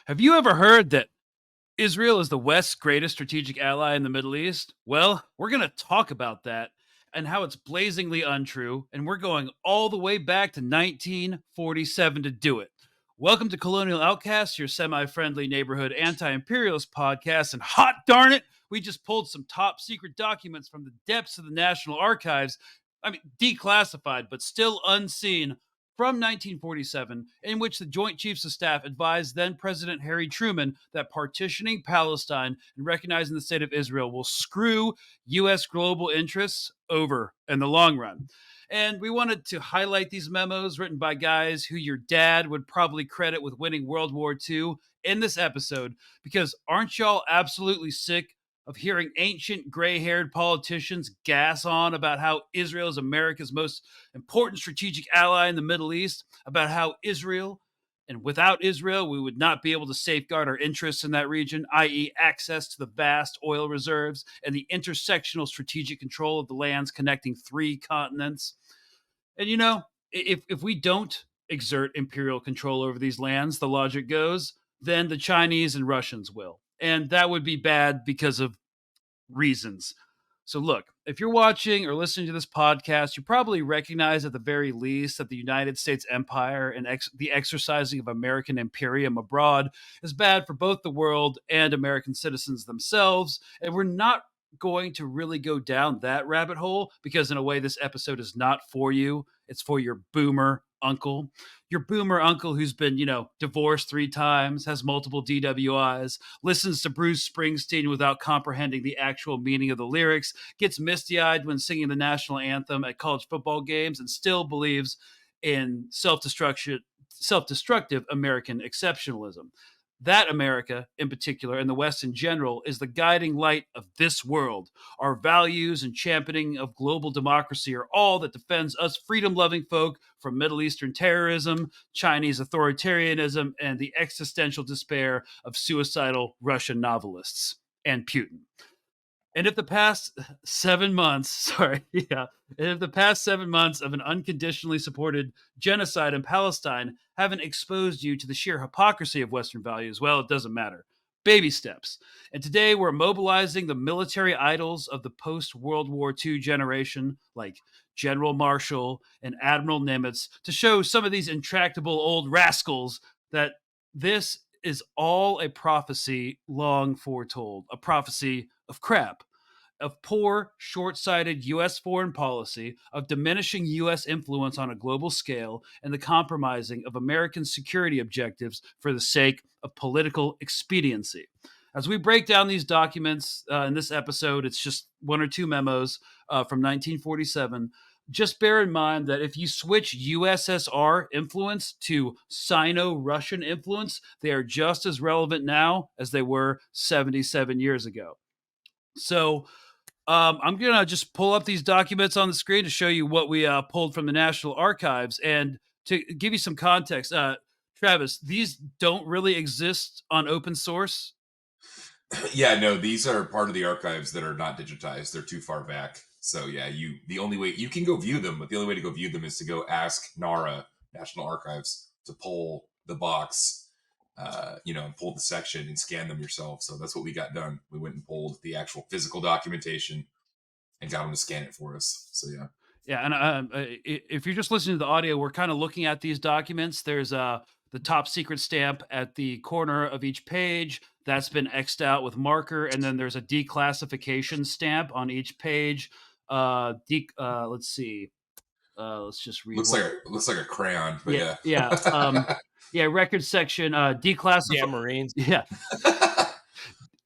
Have you ever heard that Israel is the West's greatest strategic ally in the Middle East? Well, we're going to talk about that and how it's blazingly untrue, and we're going all the way back to 1947 to do it. Welcome to Colonial Outcasts, your semi-friendly neighborhood anti-imperialist podcast, and hot darn it, we just pulled some top secret documents from the depths of the National Archives. I mean, declassified, but still unseen, from 1947, in which the Joint Chiefs of Staff advised then President Harry Truman that partitioning Palestine and recognizing the state of Israel will screw U.S. global interests over in the long run. And we wanted to highlight these memos written by guys who your dad would probably credit with winning World War II in this episode, because aren't y'all absolutely sick of hearing ancient gray-haired politicians gas on about how Israel is America's most important strategic ally in the Middle East, about how Israel, and without Israel, we would not be able to safeguard our interests in that region, i.e. access to the vast oil reserves and the intersectional strategic control of the lands connecting three continents. And if we don't exert imperial control over these lands, the logic goes, then the Chinese and Russians will. And that would be bad because of reasons. So look, if you're watching or listening to this podcast, you probably recognize at the very least that the United States empire and the exercising of American imperium abroad is bad for both the world and American citizens themselves. And we're not going to really go down that rabbit hole because, in a way, this episode is not for you. It's for your boomer uncle. Your boomer uncle who's been, divorced 3 times, has multiple DWIs, listens to Bruce Springsteen without comprehending the actual meaning of the lyrics, gets misty-eyed when singing the national anthem at college football games, and still believes in self-destructive American exceptionalism. That America, in particular, and the West in general, is the guiding light of this world. Our values and championing of global democracy are all that defends us freedom-loving folk from Middle Eastern terrorism, Chinese authoritarianism, and the existential despair of suicidal Russian novelists and Putin. And if the past 7 months, and if the past 7 months of an unconditionally supported genocide in Palestine haven't exposed you to the sheer hypocrisy of Western values, well, it doesn't matter. Baby steps. And today we're mobilizing the military idols of the post-World War II generation, like General Marshall and Admiral Nimitz, to show some of these intractable old rascals that this is all a prophecy long foretold, a prophecy of crap, of poor, short-sighted U.S. foreign policy, of diminishing U.S. influence on a global scale, and the compromising of American security objectives for the sake of political expediency. As we break down these documents in this episode, it's just 1 or 2 memos from 1947. Just bear in mind that if you switch USSR influence to Sino-Russian influence, they are just as relevant now as they were 77 years ago. So I'm going to just pull up these documents on the screen to show you what we pulled from the National Archives. And to give you some context, Travis, these don't really exist on open source. Yeah, no, these are part of the archives that are not digitized. They're too far back. So yeah, the only way you can go view them, but the only way to go view them is to go ask NARA, National Archives, to pull the box, and pull the section and scan them yourself. So that's what we got done. We went and pulled the actual physical documentation and got them to scan it for us. So yeah. Yeah, and if you're just listening to the audio, we're kind of looking at these documents. There's the top secret stamp at the corner of each page. That's been X'd out with marker, and then there's a declassification stamp on each page. Let's see. Let's just read. Looks like a crayon, but yeah. Record section declassified. Yeah, Marines. Yeah.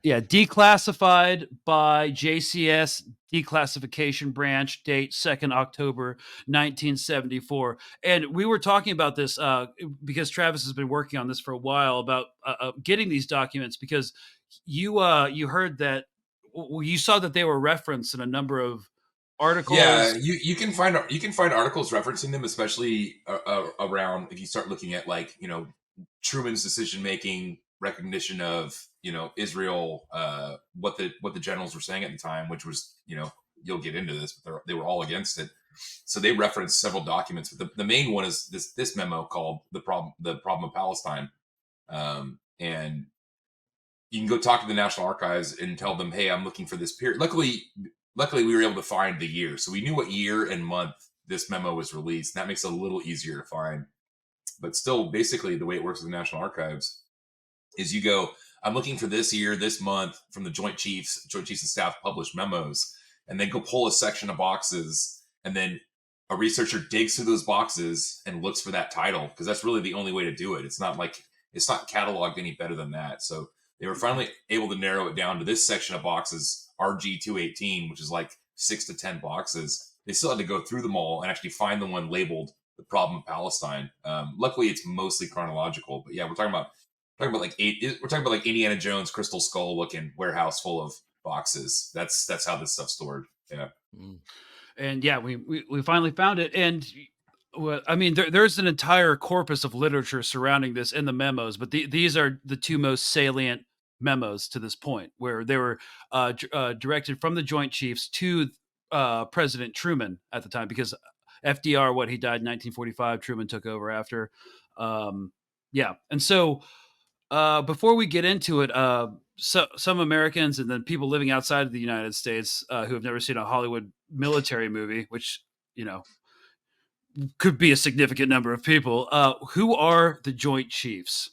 Yeah, declassified by JCS Declassification Branch, date 2nd October 1974. And we were talking about this because Travis has been working on this for a while about getting these documents, because you heard that you saw that they were referenced in a number of articles. Yeah, you can find articles referencing them, especially around if you start looking at Truman's decision making, recognition of Israel, what the generals were saying at the time, which was you'll get into this, but they were all against it. So they referenced several documents, but the main one is this memo called the problem of Palestine, and you can go talk to the National Archives and tell them, hey, I'm looking for this period. Luckily, we were able to find the year, so we knew what year and month this memo was released. And that makes it a little easier to find. But still, basically, the way it works with the National Archives is you go, I'm looking for this year, this month from the Joint Chiefs of Staff published memos, and then go pull a section of boxes, and then a researcher digs through those boxes and looks for that title, because that's really the only way to do it. It's not cataloged any better than that. So they were finally able to narrow it down to this section of boxes, RG218, which is like 6 to 10 boxes. They still had to go through them all and actually find the one labeled "The Problem of Palestine." Luckily, it's mostly chronological, but yeah, we're talking about like Indiana Jones Crystal Skull looking warehouse full of boxes. That's how this stuff's stored. Yeah. And yeah, we finally found it. And I mean, there's an entire corpus of literature surrounding this in the memos, but these are the two most salient memos to this point, where they were directed from the Joint Chiefs to President Truman at the time, because FDR, he died in 1945. Truman took over after. Yeah. And so before we get into it, some Americans and then people living outside of the United States who have never seen a Hollywood military movie, which, could be a significant number of people. Who are the Joint Chiefs?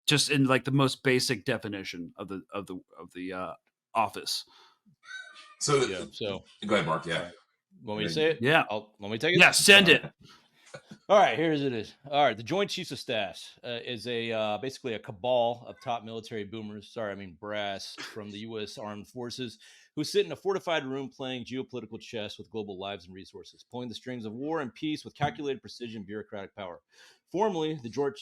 Just in like the most basic definition of the office. So, so go ahead, Mark. Yeah. Right. Want me to say it? Yeah. Let me take it. Yeah, send it. All right, here's it is. All right, the Joint Chiefs of Staffs is basically a cabal of top military boomers. Brass from the U.S. Armed Forces who sit in a fortified room playing geopolitical chess with global lives and resources, pulling the strings of war and peace with calculated precision and bureaucratic power. Formally, the Joint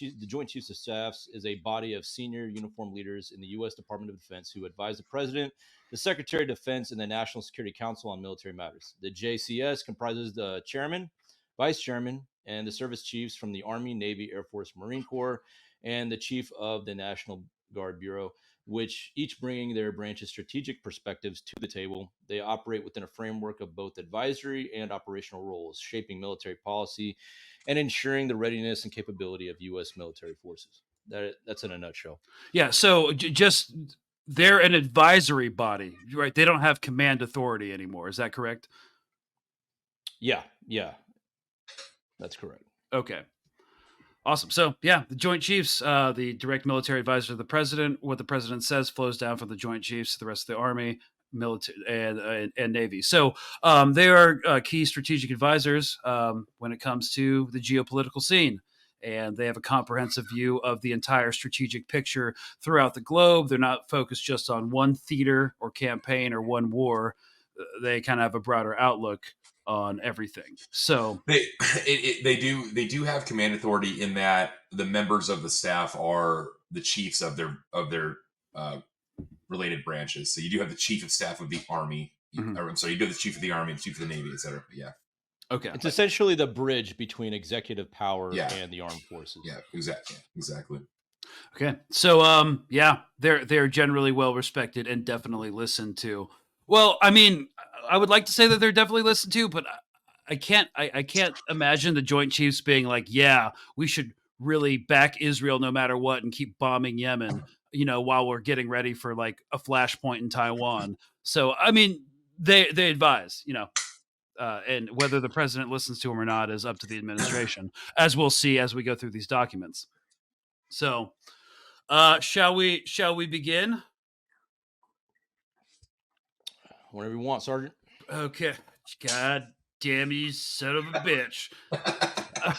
Chiefs of Staffs is a body of senior uniformed leaders in the U.S. Department of Defense who advise the President, the Secretary of Defense, and the National Security Council on military matters. The JCS comprises the chairman, vice chairman, and the service chiefs from the Army, Navy, Air Force, Marine Corps, and the chief of the National Guard Bureau, which each bringing their branch's strategic perspectives to the table. They operate within a framework of both advisory and operational roles, shaping military policy and ensuring the readiness and capability of U.S. military forces. That's in a nutshell. Yeah, so just they're an advisory body, right? They don't have command authority anymore. Is that correct? Yeah. That's correct. Okay. Awesome. So, yeah, the Joint Chiefs, the direct military advisor to the president. What the president says flows down from the Joint Chiefs to the rest of the Army, military, and Navy. So, they are key strategic advisors when it comes to the geopolitical scene. And they have a comprehensive view of the entire strategic picture throughout the globe. They're not focused just on one theater or campaign or one war. They kind of have a broader outlook on everything. So they do have command authority in that the members of the staff are the chiefs of their related branches. So you do have the chief of staff of the Army. Mm-hmm. Or, I'm sorry, you do have the chief of the Army, the chief of the Navy, etc. But yeah. Okay. It's essentially the bridge between executive power and the armed forces. Yeah, exactly. Okay. So they're generally well respected and definitely listened to. Well, I mean, I would like to say that they're definitely listened to, but I can't imagine the Joint Chiefs being like, yeah, we should really back Israel no matter what and keep bombing Yemen, while we're getting ready for like a flashpoint in Taiwan. So, I mean, they advise, and whether the president listens to them or not is up to the administration, as we'll see as we go through these documents. So, shall we begin? Whenever you want, Sergeant. Okay. God damn you, son of a bitch.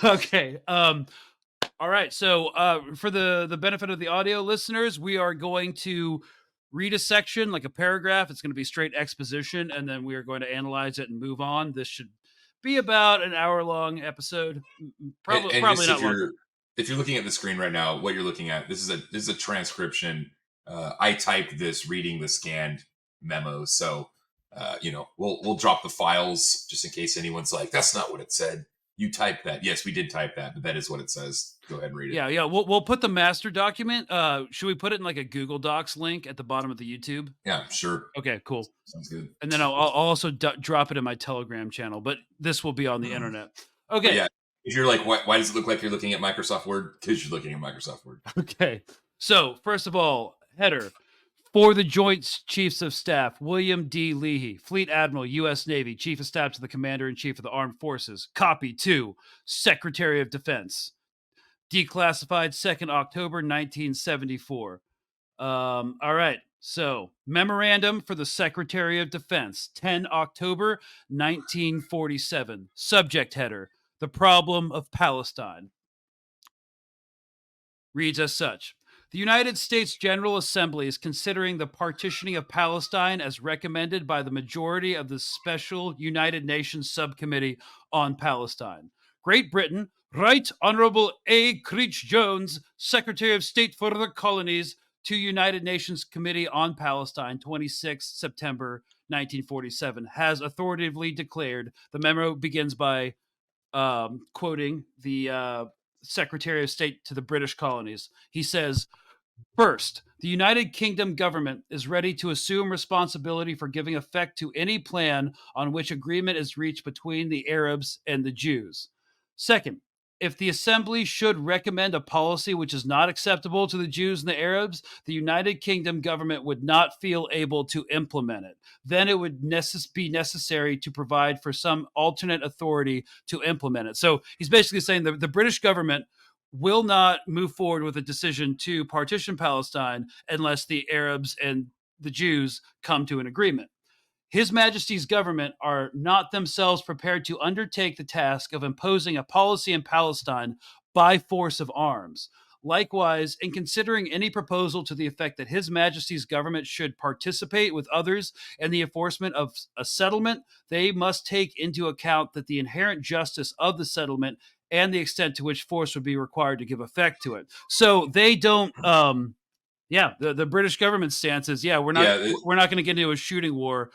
Okay. All right. So, for the benefit of the audio listeners, we are going to read a section, like a paragraph. It's going to be straight exposition, and then we are going to analyze it and move on. This should be about an hour-long episode. Probably not long. If you're looking at the screen right now, what you're looking at, this is a transcription. I typed this reading the scanned memo, so we'll drop the files just in case anyone's like, that's not what it said. You typed that. Yes, we did type that, but that is what it says. Go ahead and read it. Yeah. We'll put the master document. Should we put it in like a Google Docs link at the bottom of the YouTube? Yeah, sure. Okay, cool. Sounds good. And then I'll also drop it in my Telegram channel, but this will be on the internet. Okay. But yeah. If you're like, why does it look like you're looking at Microsoft Word? Because you're looking at Microsoft Word. Okay. So, first of all, header. For the Joint Chiefs of Staff, William D. Leahy, Fleet Admiral, U.S. Navy, Chief of Staff to the Commander in Chief of the Armed Forces. Copy to Secretary of Defense. Declassified 2nd October 1974. All right. So, memorandum for the Secretary of Defense, 10 October 1947. Subject header: The problem of Palestine. Reads as such. The United States General Assembly is considering the partitioning of Palestine as recommended by the majority of the Special United Nations Subcommittee on Palestine. Great Britain, Right Honorable A. Creech Jones, Secretary of State for the Colonies, to United Nations Committee on Palestine, 26 September 1947, has authoritatively declared. The memo begins by quoting the Secretary of State to the British colonies. He says, first, the United Kingdom government is ready to assume responsibility for giving effect to any plan on which agreement is reached between the Arabs and the Jews. Second, if the Assembly should recommend a policy which is not acceptable to the Jews and the Arabs, the United Kingdom government would not feel able to implement it. Then it would be necessary to provide for some alternate authority to implement it. So he's basically saying the British government will not move forward with a decision to partition Palestine unless the Arabs and the Jews come to an agreement. His Majesty's government are not themselves prepared to undertake the task of imposing a policy in Palestine by force of arms. Likewise, in considering any proposal to the effect that His Majesty's government should participate with others in the enforcement of a settlement, they must take into account that the inherent justice of the settlement and the extent to which force would be required to give effect to it. So they don't the British government stance is, we're not Yeah, going to get into a shooting war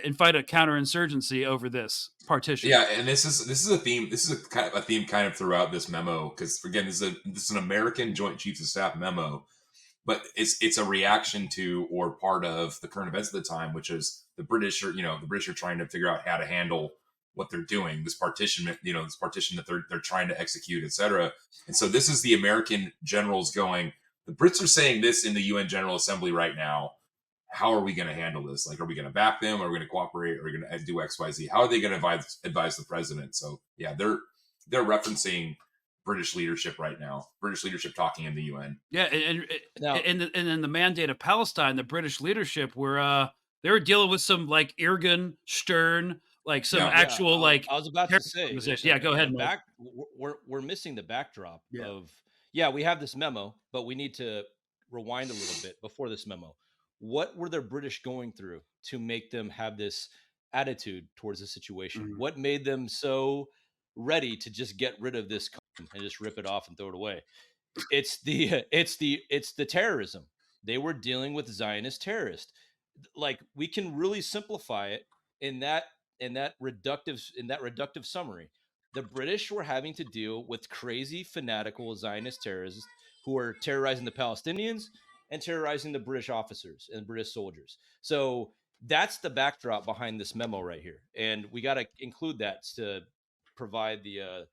and fight a counterinsurgency over this partition. yeah, and this is a theme. This is a theme kind of throughout this memo because again, this is an American Joint Chiefs of Staff memo, but it's a reaction to or part of the current events of the time, which is the British are trying to figure out how to handle what they're doing, this partition that they're trying to execute, etc. And so this is the American generals going. The Brits are saying this in the UN General Assembly right now. How are we going to handle this? Like, are we going to back them? Are we going to cooperate? Are we going to do X, Y, Z? How are they going to advise the president? So yeah, they're referencing British leadership right now. British leadership talking in the UN. Yeah, and Now, and in the mandate of Palestine, the British leadership were they were dealing with some like Irgun, Stern, like some Yeah. actual like I was about to say, organization. Yeah, go in the ahead, Mike. we're missing the backdrop Yeah. of we have this memo, but we need to rewind a little bit before this memo. What were the British going through to make them have this attitude towards the situation? Mhm. What made them so ready to just get rid of this and just rip it off and throw it away? It's the terrorism. They were dealing with Zionist terrorists. Like, we can really simplify it in that reductive summary. The British were having to deal with crazy fanatical Zionist terrorists who are terrorizing the Palestinians and terrorizing the British officers and British soldiers. So that's the backdrop behind this memo right here, and we got to include that to provide the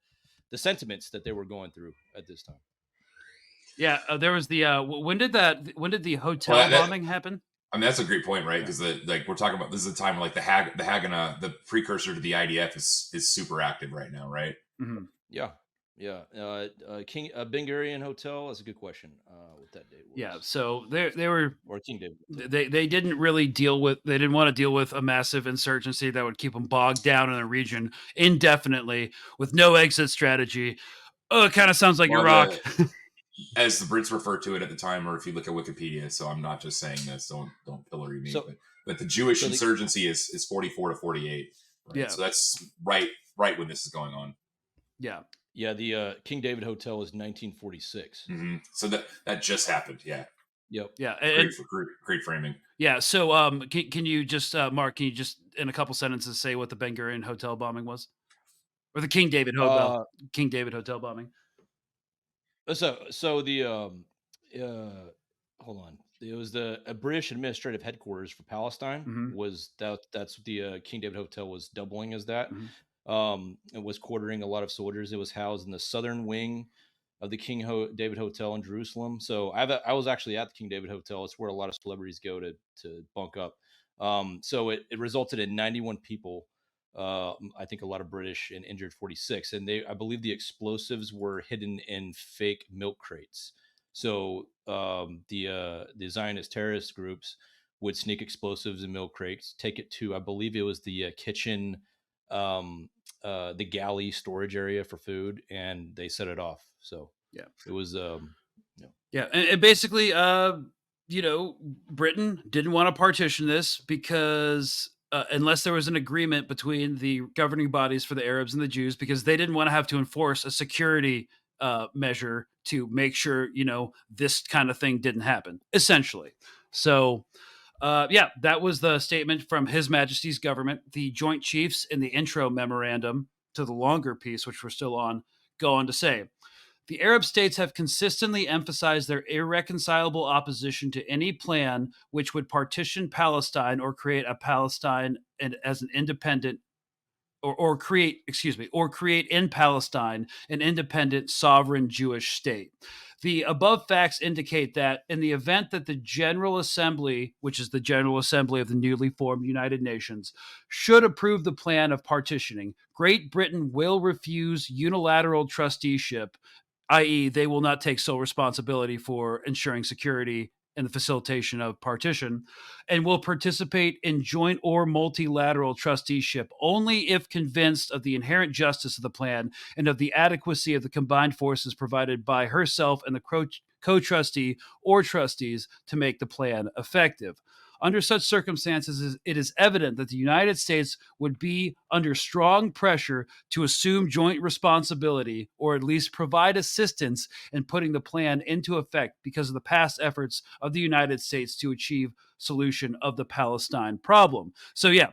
sentiments that they were going through at this time. Yeah, there was the when did the hotel Well, bombing happen? I mean, that's a great point, right? Because we're talking about this is a time where like the Haganah, the precursor to the IDF, is super active right now, right? Mm-hmm. Yeah. King Ben Gurion Hotel. That's a good question. What that date was? Yeah, so they were or King David. they didn't really they didn't want to deal with a massive insurgency that would keep them bogged down in a region indefinitely with no exit strategy. Oh, it kind of sounds like Well, Iraq. as the Brits refer to it at the time, or if you look at Wikipedia. So I'm not just saying this. Don't pillory me. But the Jewish insurgency is 44 to 48. Right? Yeah. So that's right when this is going on. Yeah. Yeah, the King David Hotel was 1946. Mm-hmm. So that just happened. Yeah. Yep. Yeah. Great framing. Yeah. So can you just Mark? Can you just in a couple sentences say what the Ben Gurion Hotel bombing was, or the King David Hotel bombing? So the hold on. It was the British administrative headquarters for Palestine. Mhm. Was that's what the King David Hotel was doubling as that. Mhm. It was quartering a lot of soldiers. It was housed in the southern wing of the David Hotel in Jerusalem. So I was actually at the King David Hotel. It's where a lot of celebrities go to bunk up. So it resulted in 91 people. I think a lot of British, and injured 46. And I believe the explosives were hidden in fake milk crates. So the Zionist terrorist groups would sneak explosives in milk crates, take it to, I believe it was the kitchen, the galley storage area for food, and they set it off. So Yeah. it was, Yeah, and basically, Britain didn't want to partition this because unless there was an agreement between the governing bodies for the Arabs and the Jews, because they didn't want to have to enforce a security measure to make sure this kind of thing didn't happen. Essentially, so. Yeah, that was the statement from His Majesty's government. The Joint Chiefs in the intro memorandum to the longer piece, which we're still on, go on to say the Arab states have consistently emphasized their irreconcilable opposition to any plan which would partition Palestine or create a Palestine and as an independent or create in Palestine an independent sovereign Jewish state. The above facts indicate that in the event that the General Assembly, which is the General Assembly of the newly formed United Nations, should approve the plan of partitioning, Great Britain will refuse unilateral trusteeship, i.e., they will not take sole responsibility for ensuring security and the facilitation of partition, and will participate in joint or multilateral trusteeship only if convinced of the inherent justice of the plan and of the adequacy of the combined forces provided by herself and the co-trustee or trustees to make the plan effective. Under such circumstances, it is evident that the United States would be under strong pressure to assume joint responsibility or at least provide assistance in putting the plan into effect because of the past efforts of the United States to achieve solution of the Palestine problem. So yeah,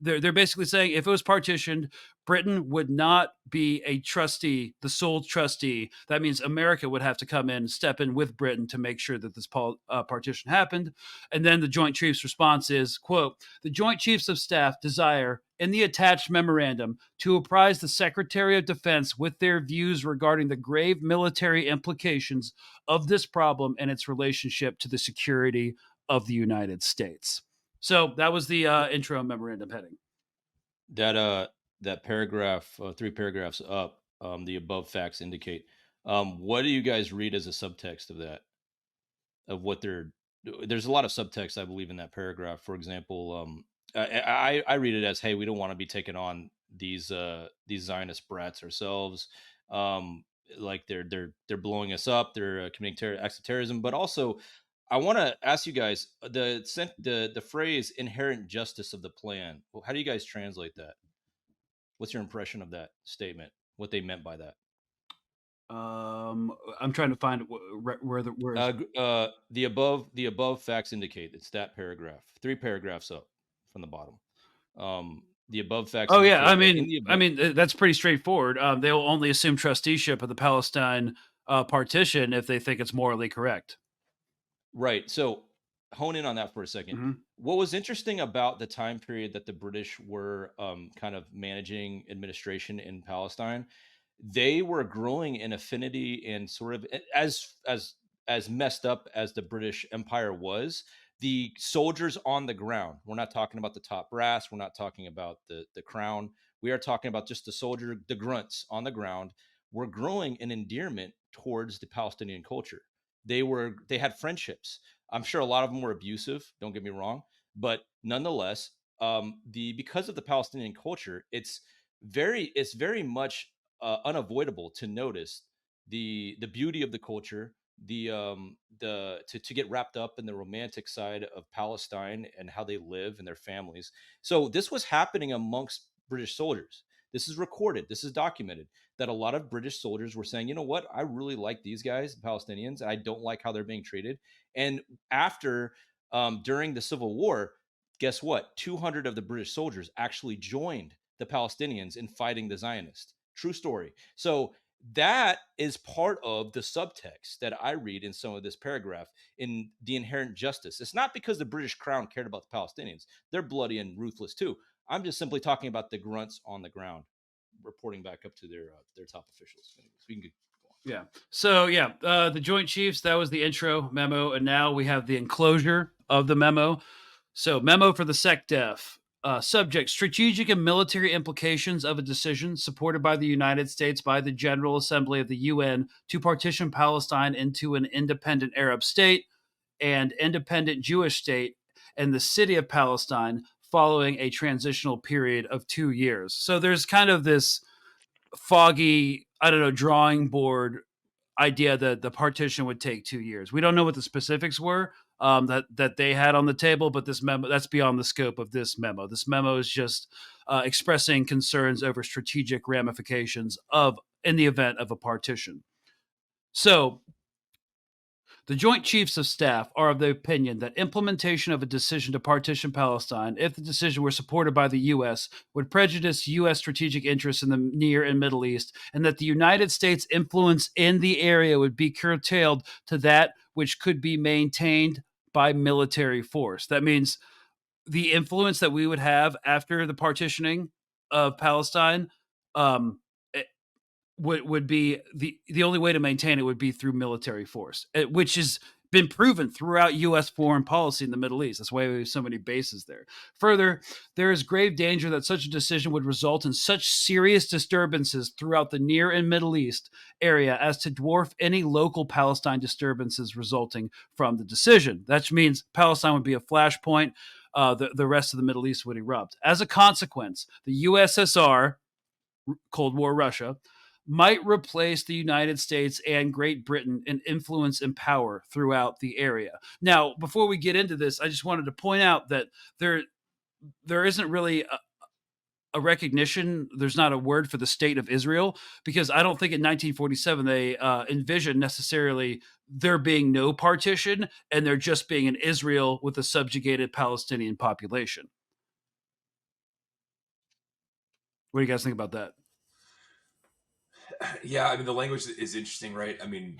they're basically saying if it was partitioned, Britain would not be a trustee, the sole trustee. That means America would have to come in, step in with Britain to make sure that this partition happened. And then the Joint Chiefs response is, quote, the Joint Chiefs of Staff desire in the attached memorandum to apprise the Secretary of Defense with their views regarding the grave military implications of this problem and its relationship to the security of the United States. So that was the intro memorandum heading. that paragraph, 3 paragraphs up, the above facts indicate. What do you guys read as a subtext of that? Of what there's a lot of subtext, I believe, in that paragraph. For example, I read it as, hey, we don't want to be taking on these Zionist brats ourselves. Like they're blowing us up, they're committing acts of terrorism. But also, I want to ask you guys the phrase "inherent justice of the plan." Well, how do you guys translate that? What's your impression of that statement? What they meant by that? I'm trying to find where the where is. The above facts indicate it's that paragraph, 3 paragraphs up from the bottom. The above facts Oh yeah, indicate that in the event. that's pretty straightforward. They will only assume trusteeship of the Palestine partition if they think it's morally correct. Right. So hone in on that for a second. Mm-hmm. What was interesting about the time period that the British were kind of managing administration in Palestine, they were growing in affinity and sort of as messed up as the British Empire was. The soldiers on the ground. We're not talking about the top brass. We're not talking about the crown. We are talking about just the soldier, the grunts on the ground. Were growing an endearment towards the Palestinian culture. They had friendships. I'm sure a lot of them were abusive. Don't get me wrong, but nonetheless, the because of the Palestinian culture, it's very much unavoidable to notice the beauty of the culture, the to get wrapped up in the romantic side of Palestine and how they live and their families. So this was happening amongst British soldiers. This is recorded. This is documented that a lot of British soldiers were saying, you know what, I really like these guys, the Palestinians. I don't like how they're being treated. And after, during the Civil War, guess what? 200 of the British soldiers actually joined the Palestinians in fighting the Zionists. True story. So that is part of the subtext that I read in some of this paragraph in the inherent justice. It's not because the British crown cared about the Palestinians. They're bloody and ruthless too. I'm just simply talking about the grunts on the ground reporting back up to their top officials. Anyways, we can go on. Yeah. So yeah, the Joint Chiefs. That was the intro memo, and now we have the enclosure of the memo. So, memo for the SecDef. Subject: strategic and military implications of a decision supported by the United States by the General Assembly of the UN to partition Palestine into an independent Arab state and independent Jewish state and the city of Palestine following a transitional period of 2 years. So there's kind of this foggy, I don't know, drawing board idea that the partition would take 2 years. We don't know what the specifics were that they had on the table, but this memo, that's beyond the scope of this memo. This memo is just expressing concerns over strategic ramifications of in the event of a partition. So the Joint Chiefs of Staff are of the opinion that implementation of a decision to partition Palestine, if the decision were supported by the U.S., would prejudice U.S. strategic interests in the Near and Middle East, and that the United States' influence in the area would be curtailed to that which could be maintained by military force. That means the influence that we would have after the partitioning of Palestine um, would be the only way to maintain it would be through military force, which has been proven throughout U.S. foreign policy in the Middle East. That's why we have so many bases there. Further, there is grave danger that such a decision would result in such serious disturbances throughout the Near and Middle East area as to dwarf any local Palestine disturbances resulting from the decision. That means Palestine would be a flashpoint. The rest of the Middle East would erupt. As a consequence, the USSR, Cold War Russia, might replace the United States and Great Britain in influence and power throughout the area. Now, before we get into this, I just wanted to point out that there isn't really a recognition. There's not a word for the state of Israel, because I don't think in 1947 they envisioned necessarily there being no partition and there just being an Israel with a subjugated Palestinian population. What do you guys think about that? Yeah, I mean the language is interesting, right? I mean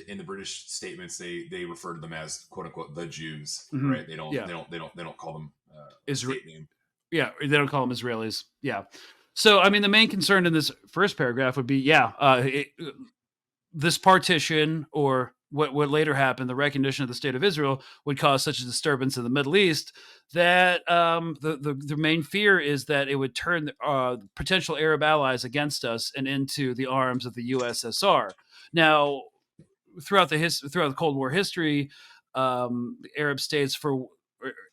in the British statements they refer to them as quote unquote the Jews, Mhm. right? They don't Yeah. they don't call them a Isra- state name. yeah, they don't call them Israelis. Yeah. So, I mean, the main concern in this first paragraph would be, this partition, or what later happened, the recognition of the state of Israel, would cause such a disturbance in the Middle East that the main fear is that it would turn potential Arab allies against us and into the arms of the USSR. Now, throughout the Cold War history, Arab states for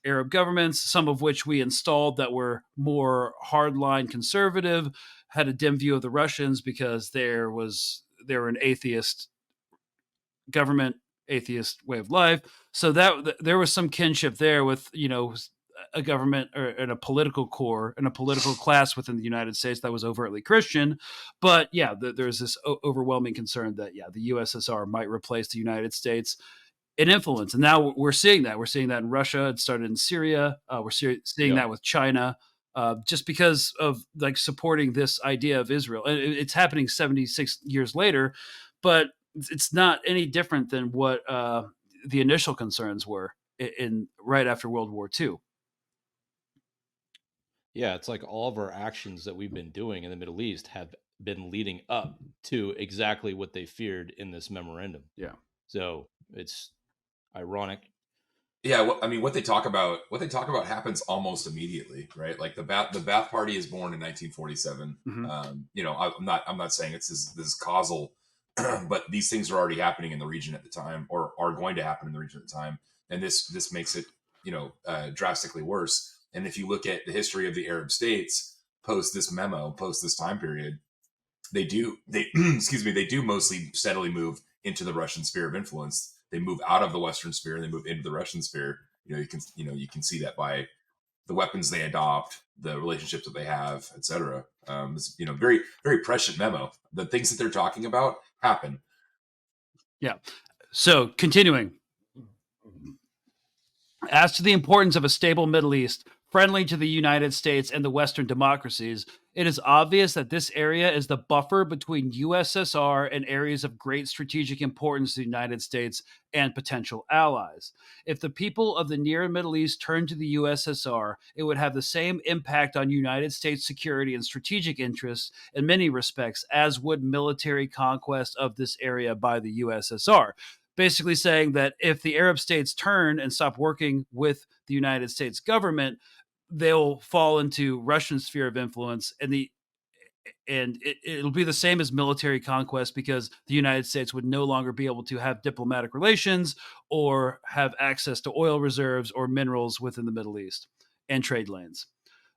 Arab governments, some of which we installed that were more hardline conservative, had a dim view of the Russians because they were an atheist government, atheist way of life. So that there was some kinship there with a government and a political core and a political class within the United States that was overtly Christian. But yeah, there's this overwhelming concern that the USSR might replace the United States in influence, and now we're seeing that. We're seeing that in Russia. It started in Syria. We're seeing Yeah. that with China. Just because of like supporting this idea of Israel, and it's happening 76 years later, but it's not any different than what the initial concerns were in right after World War II. Yeah, it's like all of our actions that we've been doing in the Middle East have been leading up to exactly what they feared in this memorandum. Yeah. So it's ironic. Yeah, I mean what they talk about happens almost immediately, right? Like the Ba'ath Party is born in 1947. Mm-hmm. I'm not saying this is causal, but these things are already happening in the region at the time, or are going to happen in the region at the time, and this makes it drastically worse. And if you look at the history of the Arab states post this memo, post this time period, they excuse me, they do mostly steadily move into the Russian sphere of influence. They move out of the Western sphere and they move into the Russian sphere. You can see that by the weapons they adopt, the relationships that they have, etc. This very very prescient memo. The things that they're talking about happen. Yeah. So continuing. As to the importance of a stable Middle East, friendly to the United States and the Western democracies, It is obvious that this area is the buffer between USSR and areas of great strategic importance to the United States and potential allies. If the people of the Near and Middle East turned to the USSR, it would have the same impact on United States security and strategic interests in many respects as would military conquest of this area by the USSR. Basically saying that if the Arab states turn and stop working with the United States government, they'll fall into Russian sphere of influence, and it'll be the same as military conquest because the United States would no longer be able to have diplomatic relations or have access to oil reserves or minerals within the Middle East and trade lanes.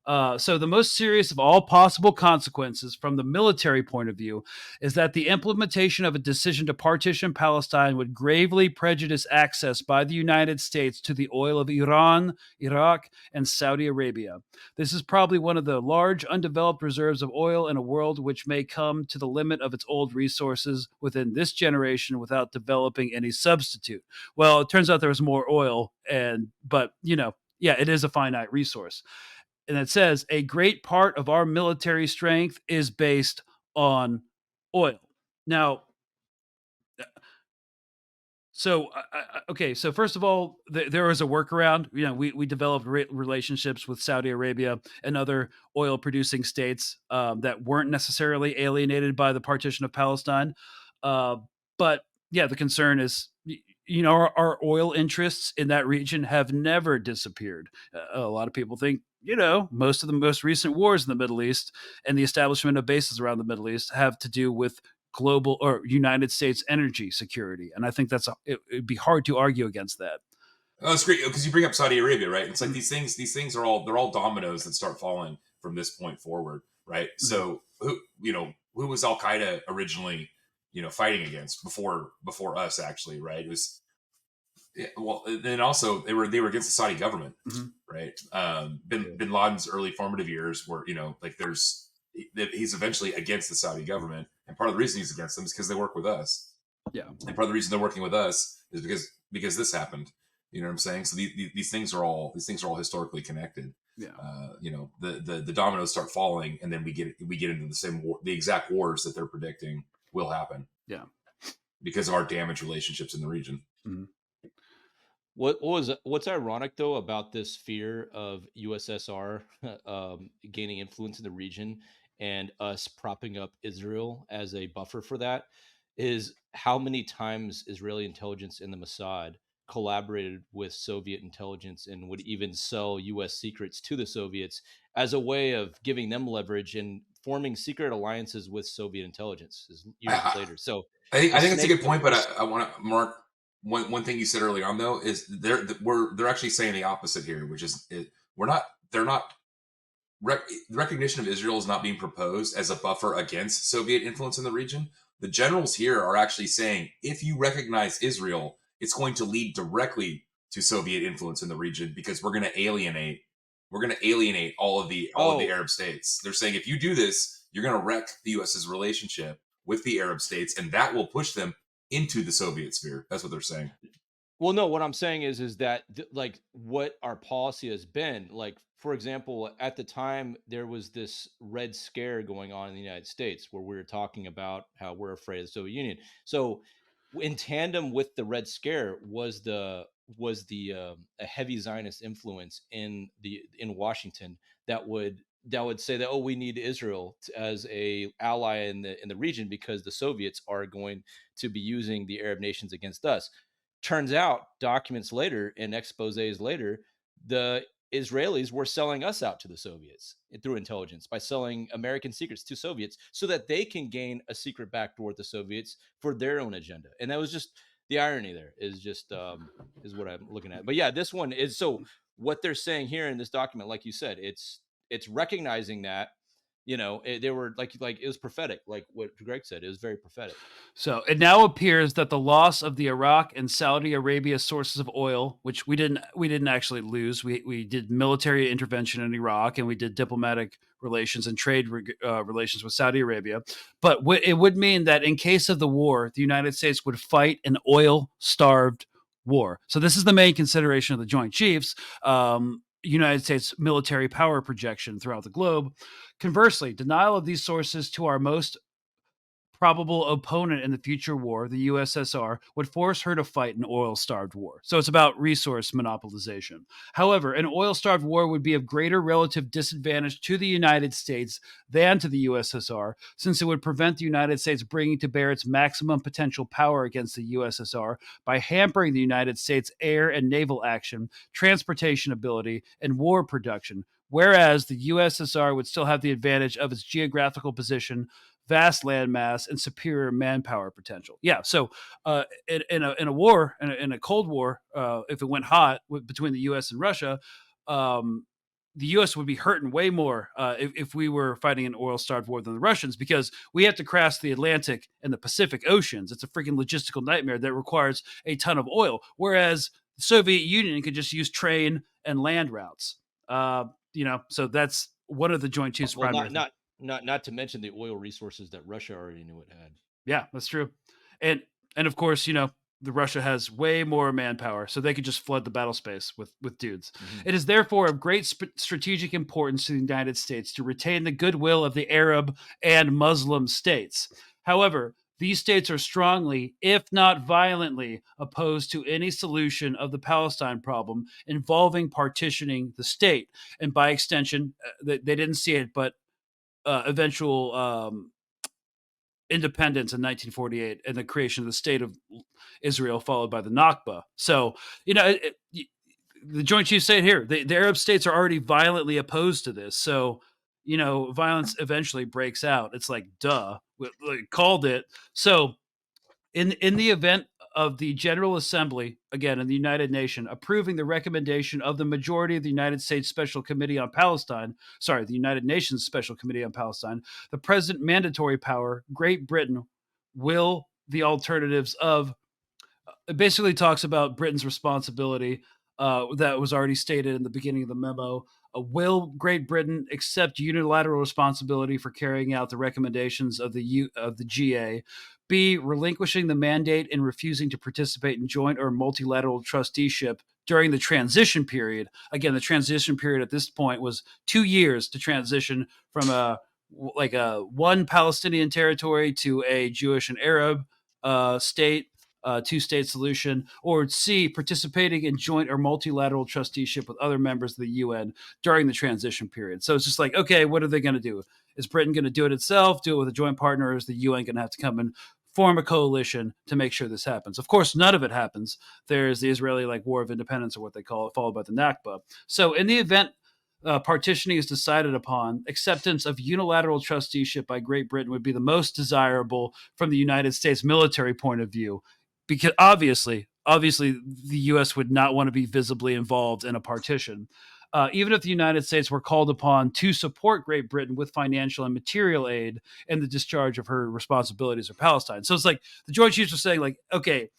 So the most serious of all possible consequences from the military point of view is that the implementation of a decision to partition Palestine would gravely prejudice access by the United States to the oil of Iran, Iraq, and Saudi Arabia. This is probably one of the large undeveloped reserves of oil in a world which may come to the limit of its old resources within this generation without developing any substitute. Well, it turns out there was more oil, but yeah, it is a finite resource. And it says a great part of our military strength is based on oil. Now, okay. So first of all, there was a workaround. We developed relationships with Saudi Arabia and other oil-producing states that weren't necessarily alienated by the partition of Palestine. But yeah, the concern is, our oil interests in that region have never disappeared. A lot of people think, most of the most recent wars in the Middle East and the establishment of bases around the Middle East have to do with global or United States energy security. And I think it'd be hard to argue against that. Oh, it's great because you bring up Saudi Arabia, right? It's like these things are all dominoes that start falling from this point forward, right? Mm-hmm. So who was Al Qaeda originally, fighting against before us actually, right? It was then also they were against the Saudi government, mm-hmm. right? Bin Laden's early formative years were he's eventually against the Saudi government, and part of the reason he's against them is because they work with us. Yeah, and part of the reason they're working with us is because this happened. You know what I'm saying? So these things are all historically connected. Yeah. The dominoes start falling, and then we get into the same war, the exact wars that they're predicting will happen. Yeah, because of our damaged relationships in the region. Mm-hmm. What's ironic though about this fear of USSR gaining influence in the region and us propping up Israel as a buffer for that is how many times Israeli intelligence and the Mossad collaborated with Soviet intelligence and would even sell U.S. secrets to the Soviets as a way of giving them leverage and forming secret alliances with Soviet intelligence years later. So I think that's a good point, but I want to, Mark, one thing you said earlier on though is they're actually saying the opposite here, which is the recognition of Israel is not being proposed as a buffer against Soviet influence in the region. The generals here are actually saying if you recognize Israel, it's going to lead directly to Soviet influence in the region because we're going to alienate all of the Arab states. They're saying if you do this, you're going to wreck the U.S.'s relationship with the Arab states, and that will push them into the Soviet sphere. That's what they're saying. Well, no, what I'm saying is that like what our policy has been, like, for example, at the time there was this Red Scare going on in the United States where we were talking about how we're afraid of the Soviet Union. So in tandem with the Red Scare was a heavy Zionist influence in Washington that would say that, we need Israel as a ally in the region because the Soviets are going to be using the Arab nations against us. Turns out, documents later and exposés later, the Israelis were selling us out to the Soviets through intelligence by selling American secrets to Soviets so that they can gain a secret backdoor with the Soviets for their own agenda. And that was just the irony there is what I'm looking at. But yeah, this one is, so what they're saying here in this document, like you said, it's recognizing that, they were like it was prophetic, like what Greg said, it was very prophetic. So it now appears that the loss of the Iraq and Saudi Arabia sources of oil, which we didn't actually lose. We did military intervention in Iraq and we did diplomatic relations and trade relations with Saudi Arabia. But it would mean that in case of the war, the United States would fight an oil-starved war. So this is the main consideration of the Joint Chiefs. United States military power projection throughout the globe. Conversely, denial of these sources to our most probable opponent in the future war, the USSR, would force her to fight an oil starved war. So it's about resource monopolization. However, an oil starved war would be of greater relative disadvantage to the United States than to the USSR, since it would prevent the United States bringing to bear its maximum potential power against the USSR by hampering the United States' air and naval action, transportation ability, and war production. Whereas the USSR would still have the advantage of its geographical position, vast landmass, and superior manpower potential. Yeah, so in a war, in a Cold War, if it went hot between the U.S. and Russia, the U.S. would be hurting way more if we were fighting an oil-starved war than the Russians, because we have to cross the Atlantic and the Pacific Oceans. It's a freaking logistical nightmare that requires a ton of oil, whereas the Soviet Union could just use train and land routes. So that's one of the Joint Chiefs' Well, primary. not to mention the oil resources that Russia already knew it had. Yeah, that's true. And of course, the Russia has way more manpower, so they could just flood the battle space with dudes. Mhm. It is therefore of great strategic importance to the United States to retain the goodwill of the Arab and Muslim states. However, these states are strongly, if not violently, opposed to any solution of the Palestine problem involving partitioning the state. And by extension, they didn't see it, but eventual independence in 1948 and the creation of the state of Israel, followed by the Nakba. So, the Joint Chiefs say it here. The Arab states are already violently opposed to this. So, violence eventually breaks out. It's like, duh, we called it. So, in the event of the General Assembly, again in the United Nations, approving the recommendation of the majority of the United States Special Committee on Palestine, the United Nations Special Committee on Palestine, the present mandatory power, Great Britain, will the alternatives of it basically talks about Britain's responsibility that was already stated in the beginning of the memo. Will Great Britain accept unilateral responsibility for carrying out the recommendations of the GA? B, relinquishing the mandate and refusing to participate in joint or multilateral trusteeship during the transition period. Again, the transition period at this point was 2 years to transition from a one Palestinian territory to a Jewish and Arab state, two-state solution. Or C, participating in joint or multilateral trusteeship with other members of the UN during the transition period. So it's just like, okay, what are they going to do? Is Britain going to do it itself, do it with a joint partner, or is the UN going to have to come and form a coalition to make sure this happens? Of course, none of it happens. There's the Israeli War of Independence, or what they call it, followed by the Nakba. So in the event partitioning is decided upon, acceptance of unilateral trusteeship by Great Britain would be the most desirable from the United States military point of view, because obviously the U.S. would not want to be visibly involved in a partition. Even if the United States were called upon to support Great Britain with financial and material aid in the discharge of her responsibilities for Palestine. So it's like the Joint Chiefs are saying, like, okay,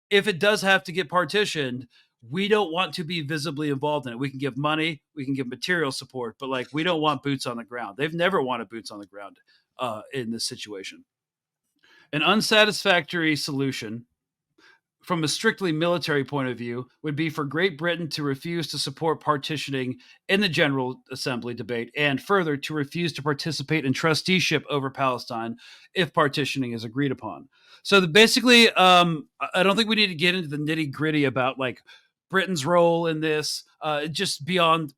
if it does have to get partitioned, we don't want to be visibly involved in it. We can give money, we can give material support, but we don't want boots on the ground. They've never wanted boots on the ground in this situation. An unsatisfactory solution from a strictly military point of view would be for Great Britain to refuse to support partitioning in the General Assembly debate, and further to refuse to participate in trusteeship over Palestine if partitioning is agreed upon. So basically, I don't think we need to get into the nitty gritty about Britain's role in this. Just beyond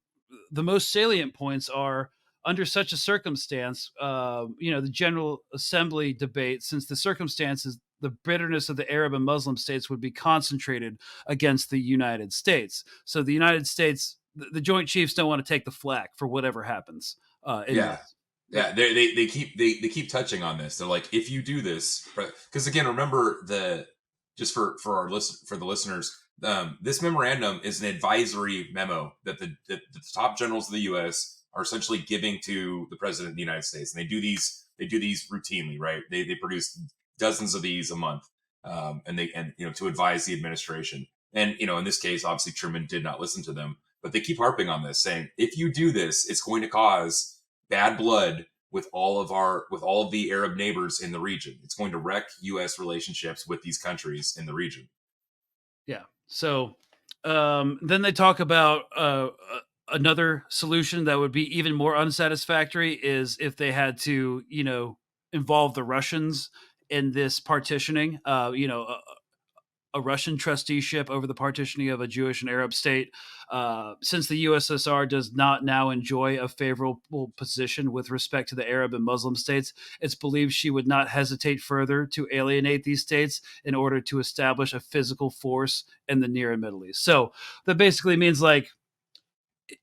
the most salient points are, under such a circumstance, the General Assembly debate, since the circumstances, the bitterness of the Arab and Muslim states would be concentrated against the United States. So the United States, the Joint Chiefs don't want to take the flak for whatever happens. Yeah. They keep touching on this. They're like, if you do this, because again, remember just for the listeners, this memorandum is an advisory memo that the top generals of the U.S. are essentially giving to the president of the United States, and they do these routinely, right? They produce dozens of these a month, and to advise the administration. And in this case, obviously Truman did not listen to them, but they keep harping on this, saying if you do this, it's going to cause bad blood with all of the Arab neighbors in the region. It's going to wreck U.S. relationships with these countries in the region. Yeah. So then they talk about Another solution that would be even more unsatisfactory is if they had to, involve the Russians in this partitioning. A Russian trusteeship over the partitioning of a Jewish and Arab state. Since the USSR does not now enjoy a favorable position with respect to the Arab and Muslim states, it's believed she would not hesitate further to alienate these states in order to establish a physical force in the Near and Middle East. So that basically means, like,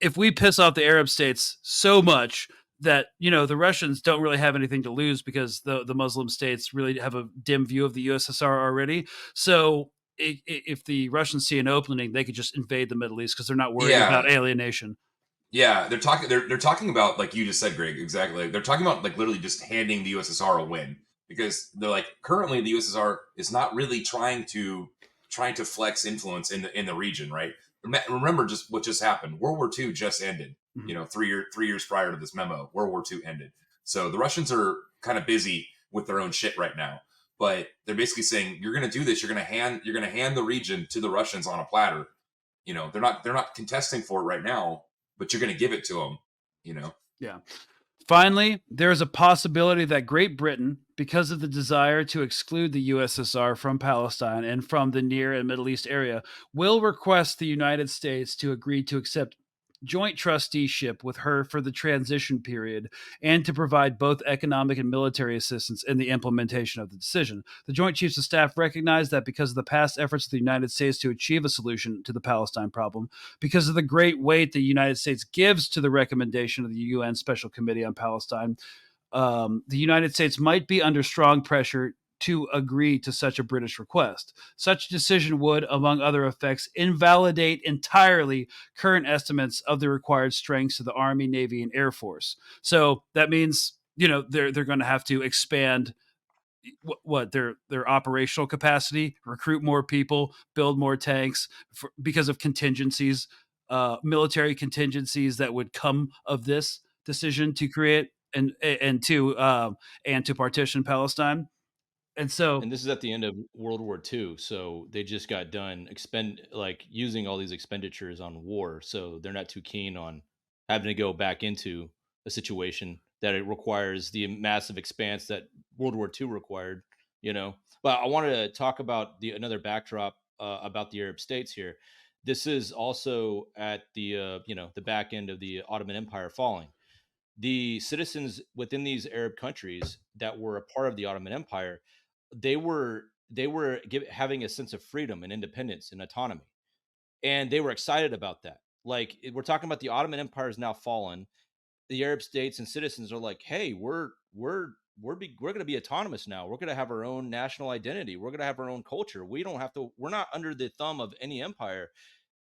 if we piss off the Arab states so much that the Russians don't really have anything to lose because the Muslim states really have a dim view of the USSR already. So if the Russians see an opening, they could just invade the Middle East because they're not worried Yeah, about alienation. yeah, they're talking about, like you just said, Greg, exactly. They're talking about like literally just handing the USSR a win, because they're like, currently the USSR is not really trying to flex influence in the region, right? Remember just what just happened. World War II just ended. Mhm. You know, 3 years prior to this memo, World War II ended. So the Russians are kind of busy with their own shit right now. But they're basically saying, you're going to do this. You're going to hand the region to the Russians on a platter. You know, they're not contesting for it right now, but you're going to give it to them. You know. Yeah. Finally, there is a possibility that Great Britain, because of the desire to exclude the USSR from Palestine and from the Near and Middle East area, will request the United States to agree to accept joint trusteeship with her for the transition period and to provide both economic and military assistance in the implementation of the decision. The Joint Chiefs of Staff recognize that because of the past efforts of the United States to achieve a solution to the Palestine problem, because of the great weight the United States gives to the recommendation of the UN Special Committee on Palestine, the United States might be under strong pressure to agree to such a British request. Such a decision would, among other effects, invalidate entirely current estimates of the required strengths of the Army, Navy, and Air Force. So that means, they're going to have to expand what their operational capacity, recruit more people, build more tanks because of contingencies, military contingencies that would come of this decision to create and to partition Palestine. And so, And this is at the end of World War II, so they just got done using all these expenditures on war, so they're not too keen on having to go back into a situation that it requires the massive expanse that World War II required, you know. But I wanted to talk about the another backdrop about the Arab states here. This is also at the back end of the Ottoman Empire falling. The citizens within these Arab countries that were a part of the Ottoman Empire, they were having a sense of freedom and independence and autonomy, and they were excited about that. We're talking about the Ottoman Empire is now fallen. The Arab states and citizens are like, hey, we're going to be autonomous now. We're going to have our own national identity. We're going to have our own culture. We don't have to. We're not under the thumb of any empire.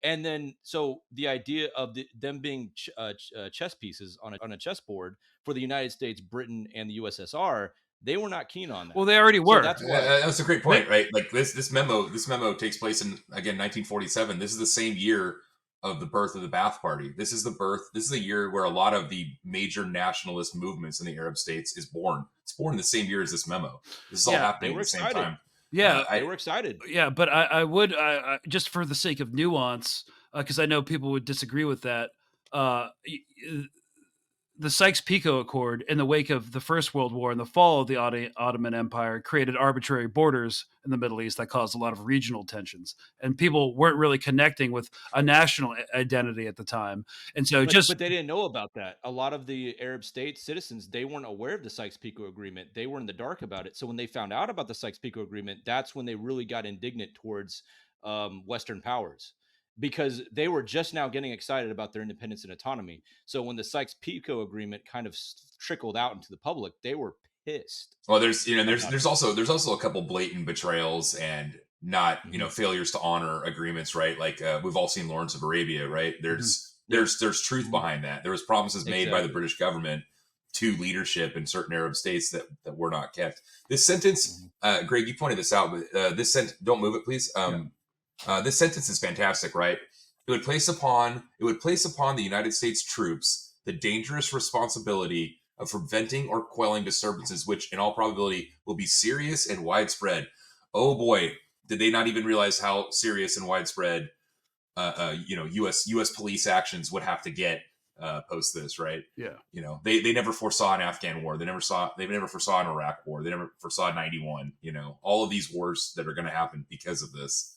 And then, so the idea of them being chess pieces on a chessboard for the United States, Britain, and the USSR, they were not keen on that. well, they already So were. that's why. That's a great They, point, right? Like this memo takes place in, again, 1947. This is the same year of the birth of the Ba'ath Party. This is the year where a lot of the major nationalist movements in the Arab states is born. It's born the same year as this memo. This is all yeah, They happening at were the same excited. time. yeah, They were excited. yeah. But I would, just for the sake of nuance, because I know people would disagree with that. Uh, the Sykes-Picot Accord, in the wake of the First World War and the fall of the Ottoman Empire, created arbitrary borders in the Middle East that caused a lot of regional tensions, and people weren't really connecting with a national identity at the time. And so, But just they didn't know about that. A lot of the Arab state citizens, they weren't aware of the Sykes-Picot Agreement. They were in the dark about it. So when they found out about the Sykes-Picot Agreement, that's when they really got indignant towards Western powers, because they were just now getting excited about their independence and autonomy. So when the Sykes-Picot Agreement kind of trickled out into the public, they were pissed. Well, there's About there's also a couple blatant betrayals and not it. Mhm. failures to honor agreements, right? Like we've all seen Lawrence of Arabia, right? Mhm. There's truth Mhm. behind that. There was promises made by the Exactly. British government to leadership in certain Arab states that were not kept. This sentence, Mhm. Greg, you pointed this out, but this sentence, don't move it, please. Yeah. This sentence is fantastic, right? It would place upon the United States troops the dangerous responsibility of preventing or quelling disturbances, which in all probability will be serious and widespread. Oh boy, did they not even realize how serious and widespread U.S. police actions would have to get post this, right? Yeah. They never foresaw an Afghan war. They never foresaw an Iraq war. They never foresaw 91. All of these wars that are going to happen because of this.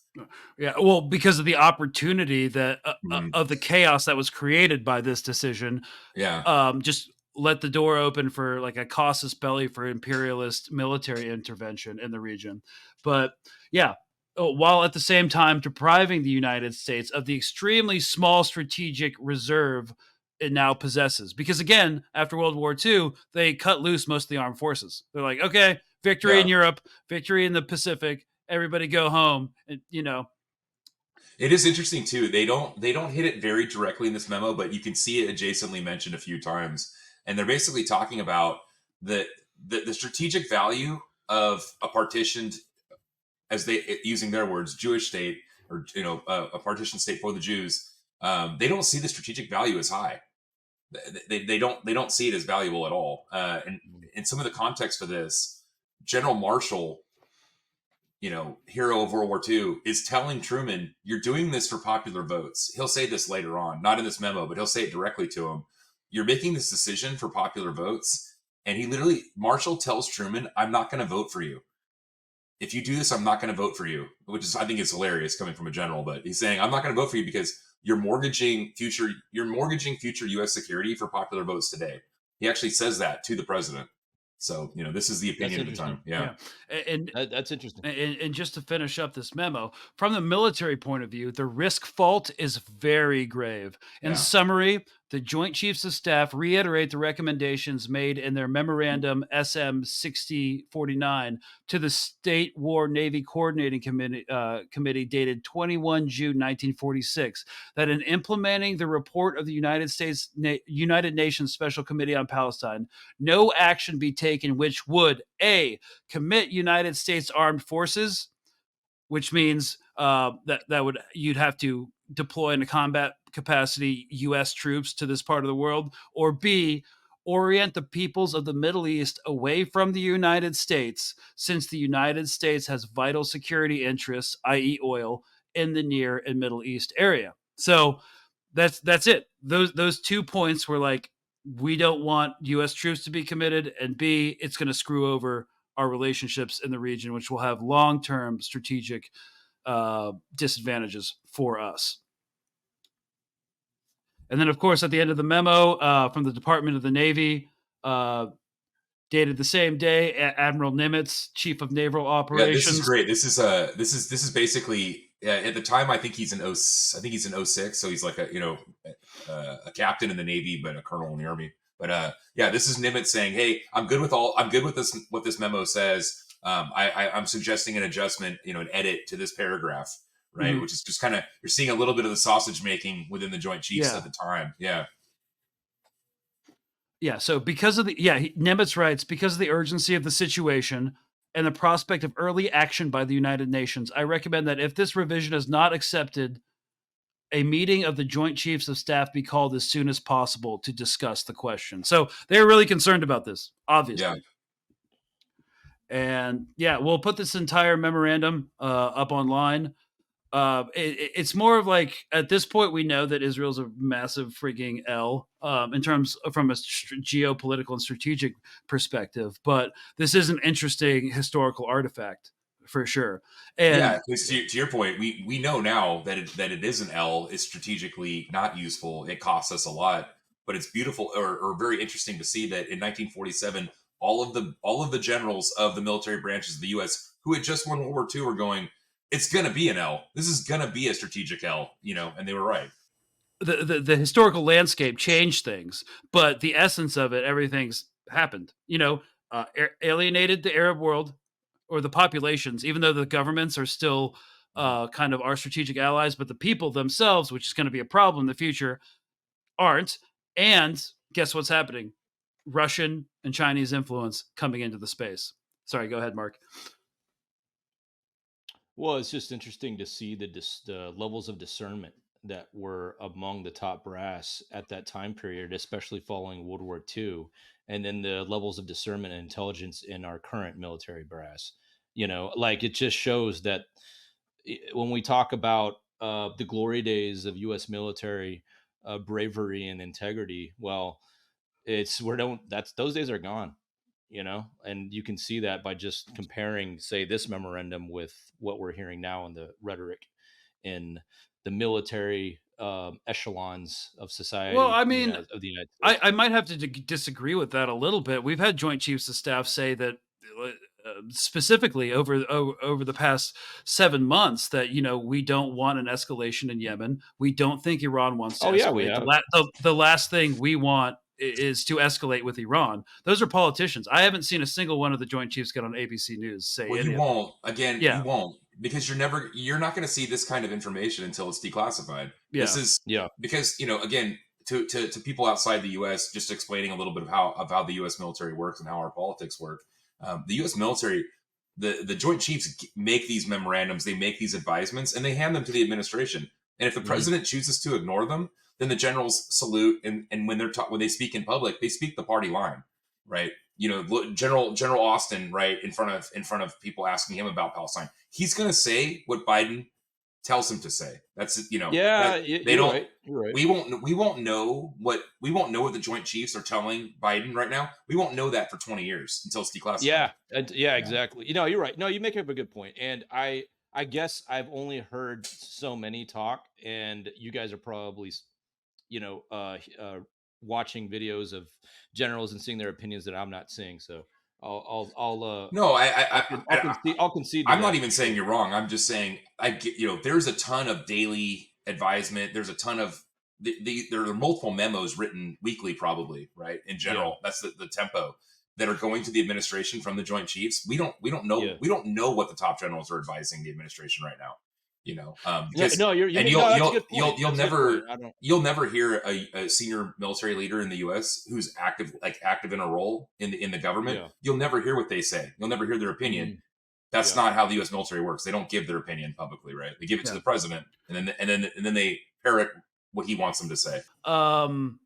Yeah, well, because of the opportunity that Mhm. of the chaos that was created by this decision, Yeah. just let the door open for like a casus belli for imperialist military intervention in the region. But yeah, while at the same time depriving the United States of the extremely small strategic reserve it now possesses. Because again, after World War II, they cut loose most of the armed forces. They're like, okay, victory in Yeah. Europe, victory in the Pacific, everybody go home. And, It is interesting too. They don't hit it very directly in this memo, but you can see it adjacently mentioned a few times. And they're basically talking about the the strategic value of a partitioned, as they using their words, Jewish state, or a partitioned state for the Jews. They don't see the strategic value as high. They don't see it as valuable at all. And in some of the context for this, General Marshall, hero of World War II, is telling Truman, "You're doing this for popular votes." He'll say this later on, not in this memo, but he'll say it directly to him. "You're making this decision for popular votes," and Marshall tells Truman, "I'm not going to vote for you. If you do this, I'm not going to vote for you," which is, I think, is hilarious coming from a general. But he's saying, "I'm not going to vote for you because you're mortgaging future U.S. security for popular votes today." He actually says that to the president. So this is the That's opinion at the interesting. time. Yeah, yeah. And That's interesting. And just to finish up this memo, from the military point of view, the risk fault is very grave. In yeah, summary, the Joint Chiefs of Staff reiterate the recommendations made in their memorandum SM 6049 to the State War Navy Coordinating Committee dated 21 June 1946 that in implementing the report of the United Nations Special Committee on Palestine, no action be taken which would a commit United States Armed Forces, which means that would you'd have to deploy in a combat capacity U.S. troops to this part of the world, or B, orient the peoples of the Middle East away from the United States, since the United States has vital security interests, i.e., oil, in the Near and Middle East area. So that's it. Those 2 points were like, we don't want U.S. troops to be committed, and B, it's going to screw over our relationships in the region, which will have long term strategic disadvantages for us. And then, of course, at the end of the memo from the Department of the Navy, uh, dated the same day, Admiral Nimitz, Chief of Naval yeah. This is Operations. great. This is basically, at the time. I think he's in '06, so he's like a captain in the Navy, but a colonel in the Army. But yeah, this is Nimitz saying, "Hey, I'm good with this. What this memo says. I'm suggesting an adjustment, an edit to this paragraph, right? Mhm. Which is just kind of, you're seeing a little bit of the sausage making within the Joint Chiefs Yeah. at the time. Yeah, Yeah. So Nimitz writes, because of the urgency of the situation and the prospect of early action by the United Nations, I recommend that if this revision is not accepted, a meeting of the Joint Chiefs of Staff be called as soon as possible to discuss the question. So they're really concerned about this, yeah, obviously. And yeah, we'll put this entire memorandum up online. It's more of like, at this point we know that Israel's a massive freaking L in terms from a geopolitical and strategic perspective, but this is an interesting historical artifact for sure. yeah. And 'Cause to your point, we know now that it is an L. Is strategically not useful. It costs us a lot, but it's beautiful, or very interesting to see that in 1947, all of the generals of the military branches of the U.S. who had just won World War II were going, "It's going to be an L. This is going to be a strategic L," and they were right. the historical landscape changed things, but the essence of it, everything's happened. Alienated the Arab world or the populations, even though the governments are still kind of our strategic allies, but the people themselves, which is going to be a problem in the future, aren't. And guess what's happening? Russian and Chinese influence coming into the space. Sorry, go ahead, Mark. Well, it's just interesting to see the levels of discernment that were among the top brass at that time period, especially following World War II, and then the levels of discernment and intelligence in our current military brass. Like, it just shows that when we talk about the glory days of U.S. military bravery and integrity. Well, that's those days are gone, and you can see that by just comparing, say, this memorandum with what we're hearing now in the rhetoric in the military echelons of Well, society I in mean, the United States. I might have to disagree with that a little bit. We've had Joint Chiefs of Staff say that specifically over the past 7 months that we don't want an escalation in Yemen. We don't think Iran wants to Oh yeah, we escalate. have. The last thing we want is to escalate with Iran. Those are politicians. I haven't seen a single one of the Joint Chiefs get on ABC News say Well, any you of that. won't. Again, you Yeah, won't because you're not going to see this kind of information until it's declassified. This yeah, is Yeah. because again, to people outside the U.S., just explaining a little bit of how the U.S. military works and how our politics work. The U.S. military, the Joint Chiefs make these memorandums, they make these advisements, and they hand them to the administration. And if the Mhm. president chooses to ignore them, then the generals salute, and when when they speak in public, they speak the party line, right? General Austin, right in front of people asking him about Palestine, he's going to say what Biden tells him to say. That's Yeah, that they you're don't. right. You're right. We won't know what the Joint Chiefs are telling Biden right now. We won't know that for 20 years until it's declassified. Yeah, yeah, Yeah. exactly. You're right. No, you make up a good point. And I guess I've only heard so many talk, and you guys are probably, watching videos of generals and seeing their opinions that I'm not seeing. So No, I'll concede to I'm not that even for saying sure. you're wrong. I'm just saying I get there's a ton of daily advisement. There's a ton of there are multiple memos written weekly, probably, right? In Yeah, general, that's the tempo that are going to the administration from the Joint Chiefs. We don't know yeah. what the top generals are advising the administration right now. No, Because no, and no, that's a good point. you'll That's a good point. never I don't. you'll never hear a senior military leader in the U.S. who's active in a role in the government. Yeah. You'll never hear what they say. You'll never hear their opinion. Mhm. That's Yeah. not how the U.S. military works. They don't give their opinion publicly, right? They give it to yeah. the president, and then they parrot what he wants them to say. When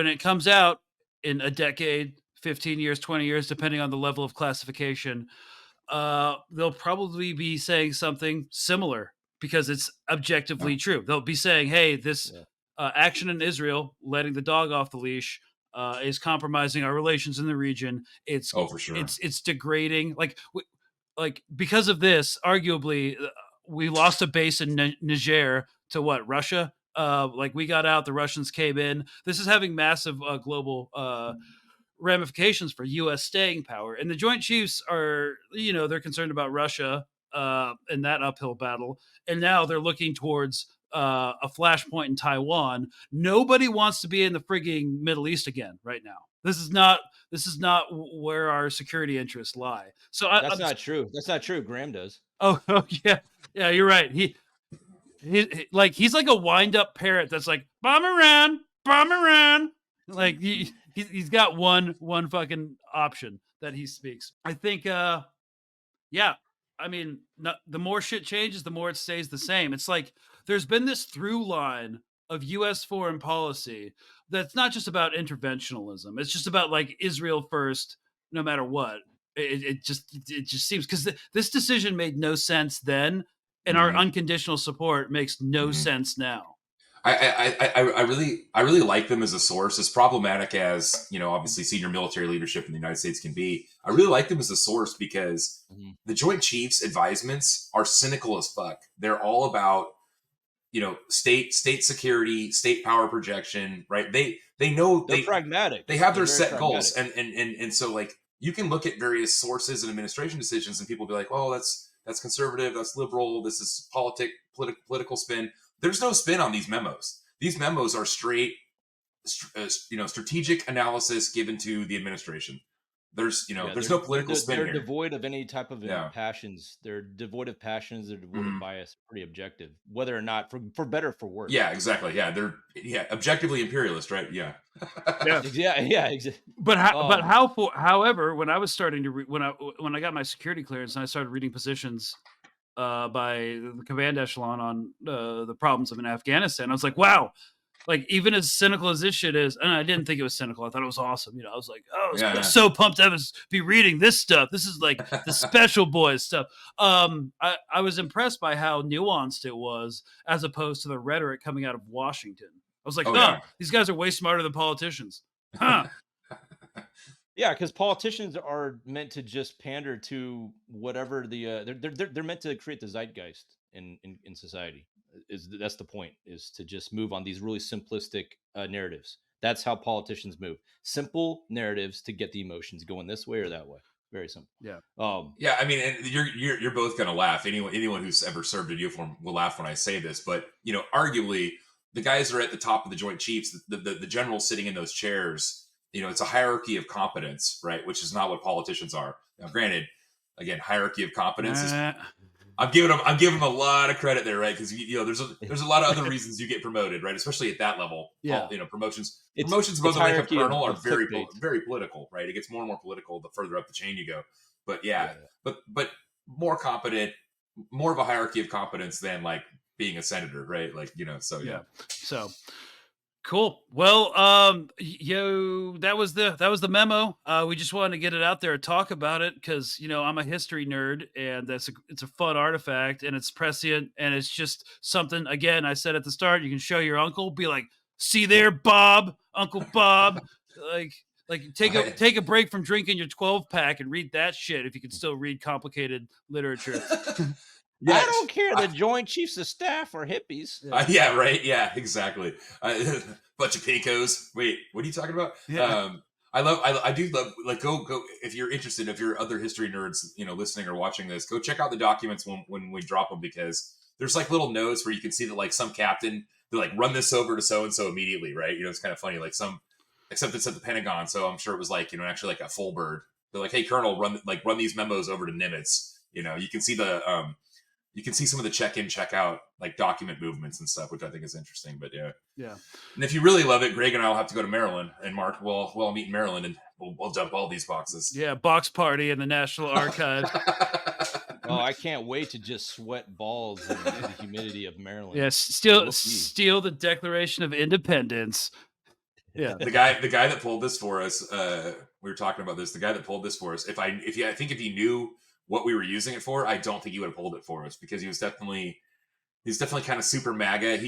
it comes out in a decade, 15 years, 20 years, depending on the level of classification, they'll probably be saying something similar because it's Yeah. objectively true. They'll be saying, "Hey, this Yeah. action in Israel, letting the dog off the leash, is compromising our relations in the region. It's Oh, for sure. it's degrading. Like because of this, arguably, we lost a base in Niger to what Russia. Like we got out, the Russians came in. This is having massive global ramifications for U.S. staying power. And the Joint Chiefs are, they're concerned about Russia in that uphill battle, and now they're looking towards a flashpoint in Taiwan. Nobody wants to be in the frigging Middle East again right now. This is not. This is not where our security interests lie. So That's not true. That's not true. Graham does. oh yeah, yeah, you're right. He's like a wind up parrot that's like bomb around, bomb around. Like he's got one fucking option that he speaks. I think yeah. I mean, the more shit changes, the more it stays the same. It's like there's been this through line of U.S. foreign policy that's not just about interventionalism. It's just about like Israel first, no matter what. It just seems because this decision made no sense then, and our Mhm. unconditional support makes no Mhm. sense now. I really like them as a source, as problematic as obviously senior military leadership in the United States can be. I really like them as a source because Mhm. the Joint Chiefs advisements are cynical as fuck. They're all about state security, state power projection, right? They know They're pragmatic. they have They're their very set goals, pragmatic. and so like you can look at various sources and administration decisions, and people be like, oh, that's conservative, that's liberal, this is political spin. There's no spin on these memos. These memos are straight, strategic analysis given to the administration. There's Yeah, there's no political spin they're here. devoid of any type of Yeah. passions. They're devoid of passions. They're devoid of Mhm. bias. Pretty objective, whether or not for better or for worse. Yeah, exactly. Yeah, they're objectively imperialist, right? Yeah. Yeah. Yeah, yeah, exactly. However, when I was starting to when I got my security clearance and I started reading positions by the command echelon on the problems of in Afghanistan, I was like, wow, like even as cynical as this shit is, and I didn't think it was cynical. I thought it was awesome. I was like, oh, Yeah, I'm so pumped to be reading this stuff. This is like the special boys stuff. I was impressed by how nuanced it was as opposed to the rhetoric coming out of Washington. I was like, Oh, yeah. these guys are way smarter than politicians. Huh. Yeah, because politicians are meant to just pander to whatever they're meant to create the zeitgeist in society. That's the point, is to just move on these really simplistic narratives. That's how politicians move. Simple narratives to get the emotions going this way or that way. Very simple. Yeah. Yeah, I mean, and you're both gonna laugh. Anyone who's ever served in uniform will laugh when I say this, but arguably the guys are at the top of the Joint Chiefs, the generals sitting in those chairs. It's a hierarchy of competence, right? Which is not what politicians are. Now, granted, again, hierarchy of competence is. I'm giving them a lot of credit there, right? Because there's a lot of other reasons you get promoted, right? Especially at that level. Yeah. Promotions above the rank of colonel are very clickbait. very political, right? It gets more and more political the further up the chain you go. But but more competent, more of a hierarchy of competence than like being a senator, right? Like so yeah. So cool. Well, that was the memo. We just wanted to get it out there and talk about it because I'm a history nerd, and it's a fun artifact, and it's prescient, and it's just something. Again, I said at the start, you can show your uncle, be like, "See there, Bob, Uncle Bob," like take a break from drinking your 12-pack and read that shit if you can still read complicated literature. Yeah, I don't care. The Joint Chiefs of Staff are hippies. Yeah, right. Yeah, exactly. Bunch of picos. Wait, what are you talking about? Yeah. I do love, like, go if you're interested, if you're other history nerds, listening or watching this, go check out the documents when we drop them, because there's like little notes where you can see that like some captain, they're like, run this over to so and so immediately, right? It's kind of funny, like except it's at the Pentagon, so I'm sure it was like actually like a full bird. They're like, hey Colonel, run these memos over to Nimitz. You can see you can see some of the check-in, check-out, like document movements and stuff, which I think is interesting. But yeah. And if you really love it, Greg and I will have to go to Maryland, and Mark will all meet in Maryland, and we'll dump all these boxes. Yeah, box party in the National Archives. Oh, I can't wait to just sweat balls in the humidity of Maryland. Yeah, steal the Declaration of Independence. Yeah, the guy that pulled this for us. We were talking about this. The guy that pulled this for us. I think if he knew what we were using it for, I don't think he would have pulled it for us, because he was definitely kind of super MAGA.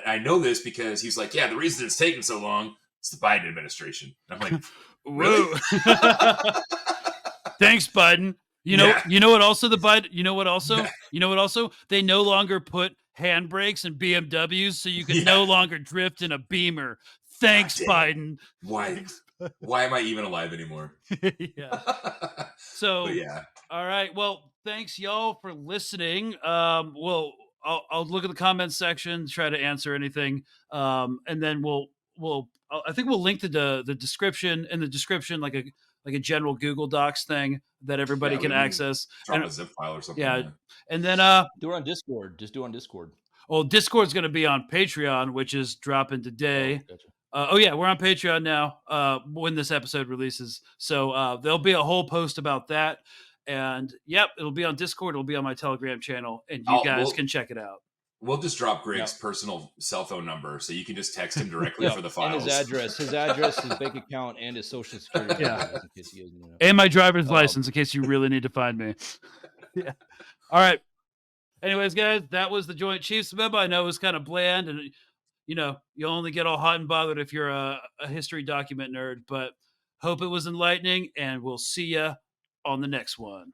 I know this because he's like, yeah, the reason it's taking so long is the Biden administration. And I'm like, really? Thanks, Biden. You know what also the Biden, you know what also they no longer put handbrakes in BMWs, so you can no longer drift in a Beamer. Thanks, Biden. Why am I even alive anymore? Yeah. So yeah. All right. Well, thanks y'all for listening. I'll look at the comments section, try to answer anything. And then I think we'll link to the description, like a general Google Docs thing that everybody can access. Drop a zip file or something. Yeah. And then do it on Discord. Just do it on Discord. Well, Discord's going to be on Patreon, which is dropping today. Oh, gotcha. Yeah, we're on Patreon now when this episode releases. So there'll be a whole post about that. And yep, it'll be on Discord. It'll be on my Telegram channel, and you guys can check it out. We'll just drop Greg's personal cell phone number, so you can just text him directly for the files. And his address, his bank account, and his social security. Yeah. In case he doesn't know. And my driver's license, in case you really need to find me. Yeah. All right. Anyways, guys, that was the Joint Chiefs memo. I know it was kind of bland, and you only get all hot and bothered if you're a history document nerd, but hope it was enlightening, and we'll see ya on the next one.